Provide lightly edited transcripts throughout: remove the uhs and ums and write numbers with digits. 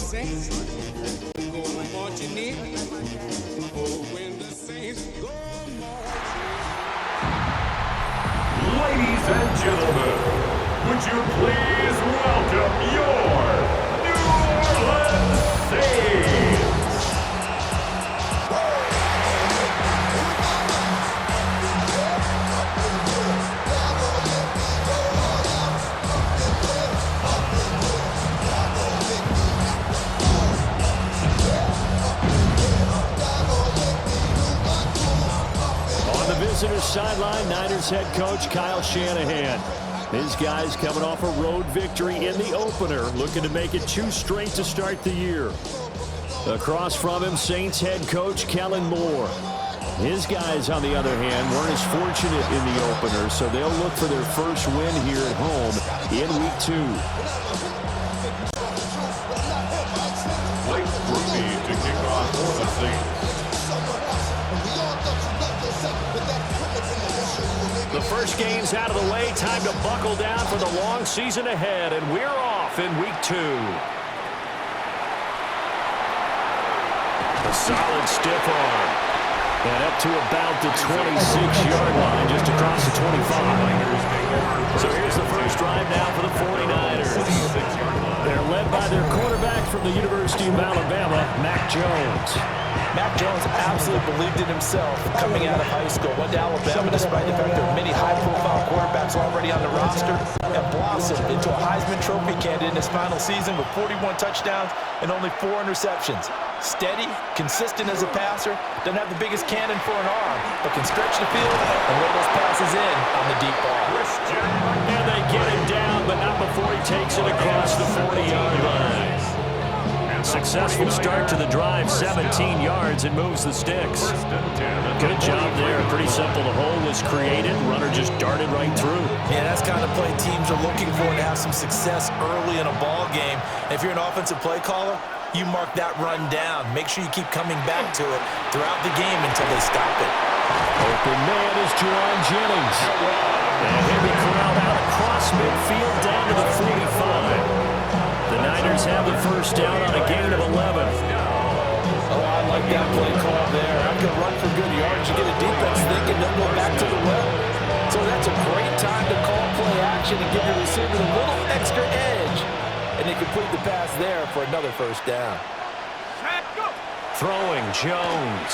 Saints go marching in. Oh, when the Saints go marching. Ladies and gentlemen, would you please welcome your New Orleans Saints? Visitor's sideline, Niners head coach Kyle Shanahan. His guys coming off a road victory in the opener, looking to make it 2 straight to start the year. Across from him, Saints head coach Kellen Moore. His guys, on the other hand, weren't as fortunate in the opener, so they'll look for their first win here at home in Week 2. Blake Ruby to kick off for the Saints. The first game's out of the way. Time to buckle down for the long season ahead, and we're off in Week 2. A solid stiff arm. And up to about the 26-yard line, just across the 25. So here's the first drive now for the 49ers. They're led by their quarterback from the University of Alabama, Mac Jones. Mac Jones absolutely believed in himself coming out of high school. Went to Alabama despite the fact there are many high-profile quarterbacks already on the roster, and blossomed into a Heisman Trophy candidate in his final season with 41 touchdowns and only 4 interceptions. Steady, consistent as a passer, doesn't have the biggest cannon for an arm, but can stretch the field and lay those passes in on the deep ball. And they get him down, but not before he takes it across the 40-yard line. Successful start to the drive, 17 yards, and moves the sticks. Good job there. Pretty simple. The hole was created. Runner just darted right through. Yeah, that's the kind of play teams are looking for to have some success early in a ball game. If you're an offensive play caller, you mark that run down. Make sure you keep coming back to it throughout the game until they stop it. Open man is Juwan Jennings. And he'll be corralled out across midfield down to the 45. The Niners have the first down on a gain of 11. Oh, I like that play call there. After a run for good yards, you get a defense thinking they'll go back to the well. So that's a great time to call play action and give your receiver a little extra edge. And they complete the pass there for another first down. Throwing Jones.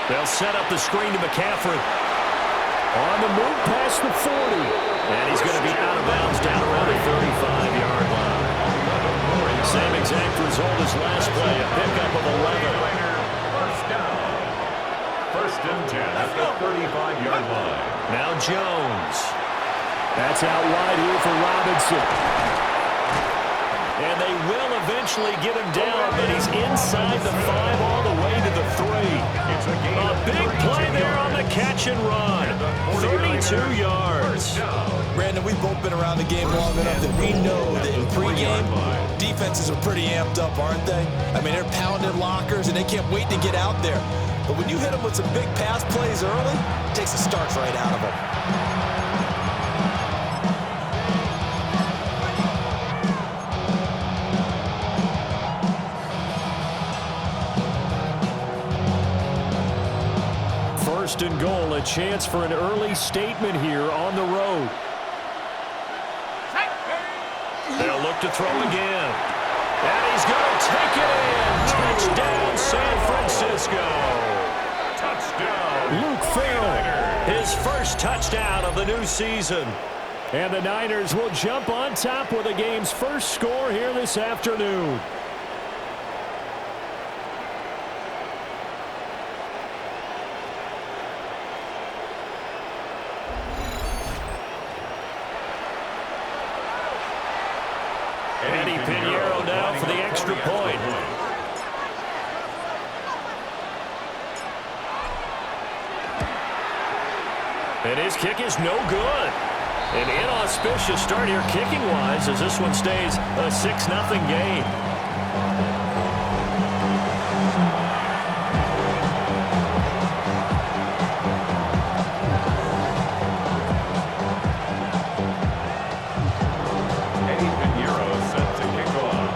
They'll set up the screen to McCaffrey. On the move past the 40. And he's going to be out of bounds down around the 35-yard line. Same exact result as last play, a pickup of 11. First down. First and 10 at the 35-yard line. Now Jones. That's out wide here for Robinson. And they will eventually get him down, but he's inside the 5 all the way to the 3. A big play there on the catch and run. 32 yards. Brandon, we've both been around the game long enough that we know that in pregame, defenses are pretty amped up, aren't they? I mean, they're pounding lockers, and they can't wait to get out there. But when you hit them with some big pass plays early, it takes the starch right out of them. First and goal, a chance for an early statement here on the road. They'll look to throw again. And he's going to take it in. Touchdown, San Francisco. Touchdown. Luke Farrell, his first touchdown of the new season. And the Niners will jump on top with the game's first score here this afternoon. Eddie Pinheiro now for the extra point. And his kick is no good. An inauspicious start here kicking-wise as this one stays a 6-0 game. Eddie Pinheiro set to kick off.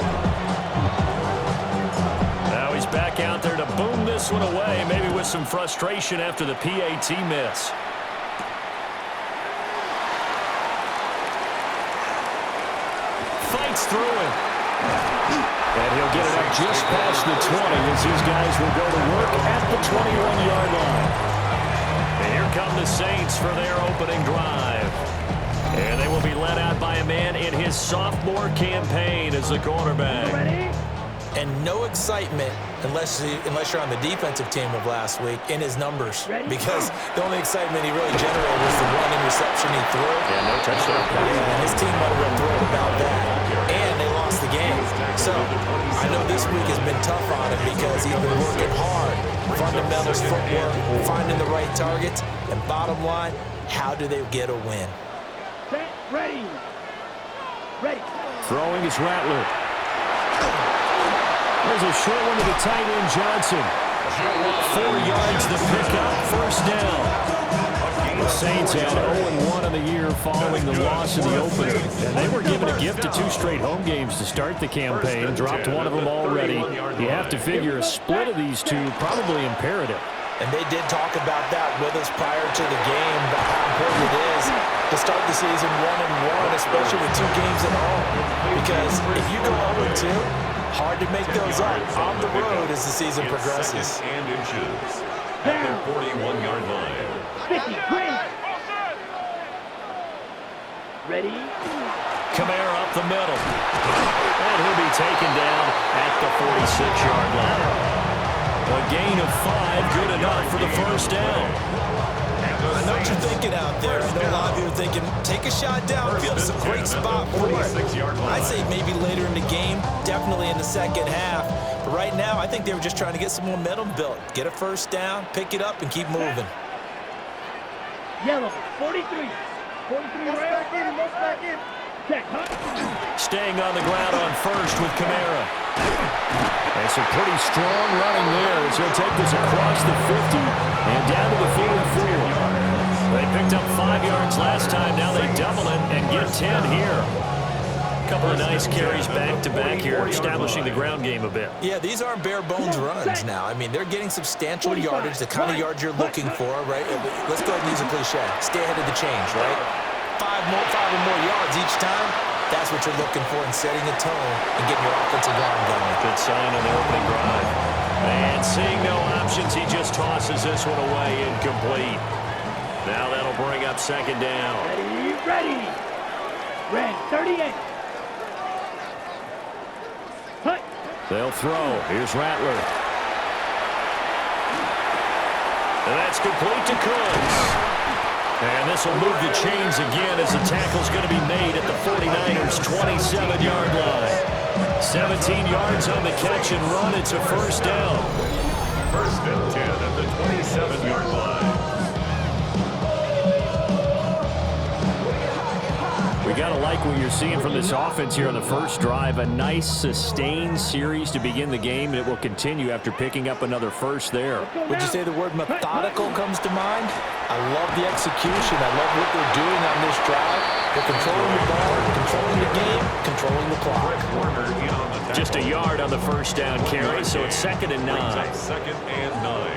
this one away, maybe with some frustration after the PAT miss. Fights through it. And he'll get it up just past the 20 as these guys will go to work at the 21-yard line. And here come the Saints for their opening drive. And they will be led out by a man in his sophomore campaign as the quarterback. And no excitement unless you're on the defensive team of last week in his numbers. Because the only excitement he really generated was the one interception he threw. Yeah, no touchdown. Yeah, and his team might have been thrilled about that. And they lost the game. So I know this week has been tough on him because he's been working hard. Fundamentals, footwork, finding the right targets. And bottom line, how do they get a win? Set, ready. Ready. Throwing is Rattler. There's a short one to the tight end, Johnson. 4 yards the pickup, first down. The Saints had 0-1 in the year following the loss in the opener. And they were given a gift of 2 straight home games to start the campaign. Dropped one of them already. You have to figure a split of these two probably imperative. And they did talk about that with us prior to the game, about how important it is to start the season 1-1, especially with 2 games at home. Because if you go 0-2, hard to make those up on the road as the season progresses. And inches at the 41-yard line. 50, ready. Kamara up the middle. And he'll be taken down at the 46-yard line. A gain of 5, good enough for the first down. I know what you're thinking out there. I know a lot of you are thinking, take a shot downfield. It's a great spot for it. I'd say maybe later in the game, definitely in the second half. But right now, I think they were just trying to get some momentum built. Get a first down, pick it up, and keep moving. Yellow, 43. 43 right. Back in. Check, Staying on the ground on first with Kamara. And some pretty strong running there as he'll take this across the 50 and down to the 44. They picked up 5 yards last time. Now they double it and get 10 here. A couple of nice carries back-to-back here, establishing the ground game a bit. Yeah, these aren't bare-bones runs now. I mean, they're getting substantial yardage, the kind of yards you're looking for, right? Let's go ahead and use a cliche. Stay ahead of the change, right? 5 or more yards each time. That's what you're looking for in setting a tone and getting your offensive line going. Good sign on the opening drive. And seeing no options, he just tosses this one away incomplete. Now that'll bring up second down. Ready. Red, 38. Hut. They'll throw. Here's Rattler. And that's complete to Cooks. And this will move the chains again as the tackle's going to be made at the 49ers' 27-yard line. 17 yards on the catch and run. It's a first down. First and 10 at the 27-yard line. We got to like what you're seeing from this offense here on the first drive. A nice, sustained series to begin the game, and it will continue after picking up another first there. Would you say the word methodical comes to mind? I love the execution. I love what they're doing on this drive. They're controlling the ball, controlling the game, controlling the clock. Just a yard on the first down carry, so it's 2nd and 9. Second and 9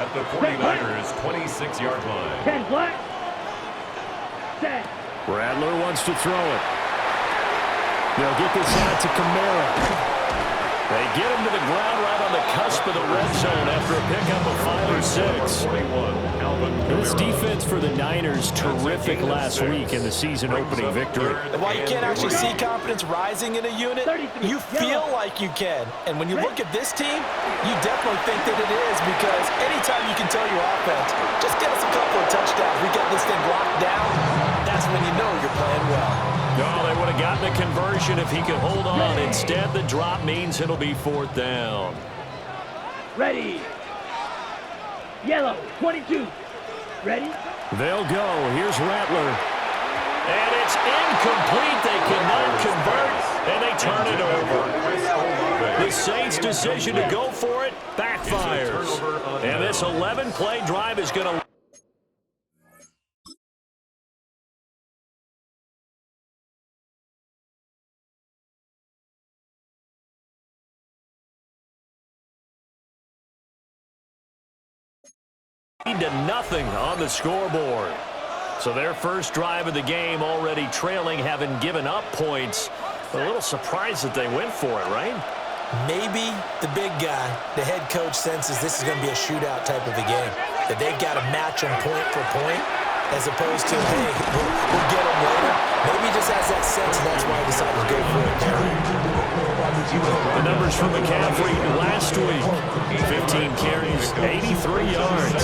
at the 49ers' 26-yard line. 10 black. Set. Rattler wants to throw it. They'll get this out to Kamara. They get him to the ground right on the cusp of the red zone after a pickup of 5 or 6. This defense for the Niners, terrific last week in the season-opening victory. And while you can't actually see confidence rising in a unit, you feel like you can. And when you look at this team, you definitely think that it is, because anytime you can tell your offense, just get us a couple of touchdowns, we get this thing locked down, that's when you know you're playing well. No, they would have gotten a conversion if he could hold on. Instead, the drop means it'll be 4th down. Ready. Yellow, 22. Ready. They'll go. Here's Rattler. And it's incomplete. They cannot convert, and they turn it over. The Saints' decision to go for it backfires. And this 11-play drive is going to 0 on the scoreboard. So their first drive of the game already trailing, having given up points. A little surprised that they went for it, right? Maybe the big guy, the head coach, senses this is going to be a shootout type of a game, that they've got to match them point for point, as opposed to, hey, we'll get them later. Maybe he just has that sense, and that's why he decided to go for it now. The numbers from McCaffrey last week: 15 carries, 83 yards.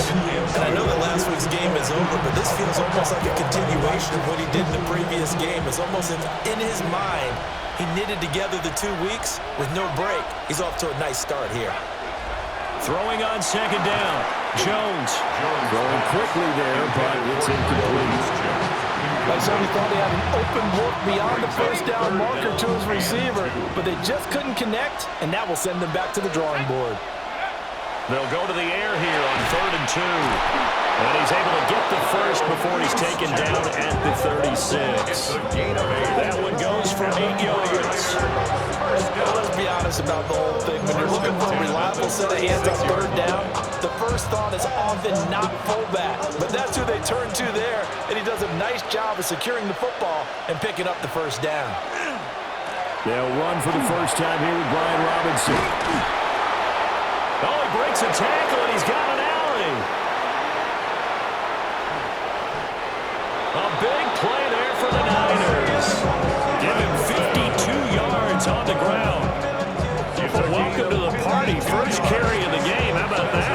And I know that last week's game is over, but this feels almost like a continuation of what he did in the previous game. It's almost in his mind. He knitted together the 2 weeks with no break. He's off to a nice start here. Throwing on second down. Jones throwing quickly there, but it's incomplete. I certainly thought he had an open look beyond the first down marker to his receiver, but they just couldn't connect, and that will send them back to the drawing board. They'll go to the air here on 3rd and 2. And he's able to get the first before he's taken down at the 36. That one goes for 8 yards. Let's be honest about the whole thing. When you're looking for a reliable set of hands on 3rd down, the first thought is often not fullback. But that's who they turn to there, and he does a nice job of securing the football and picking up the first down. They'll run for the first time here with Brian Robinson. Oh, he breaks a tackle, and he's got an alley. A big play there for the Niners. Give him 52 yards on the ground. Welcome to the party. First carry of the game. How about that?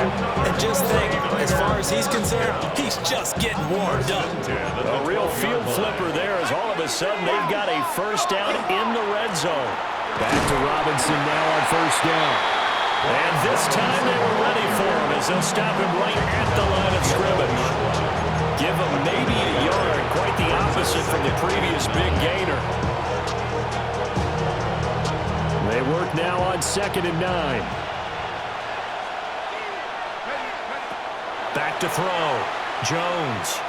And just think, as far as he's concerned, he's just getting warmed up. A real field flipper there, as all of a sudden they've got a first down in the red zone. Back to Robinson now on first down. And this time they were ready for him as they'll stop him right at the line of scrimmage. Give him maybe a yard, quite the opposite from the previous big gainer. They work now on 2nd and 9. Back to throw. Jones.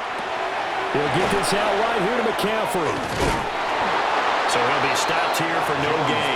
He'll get this out right here to McCaffrey. So he'll be stopped here for no gain.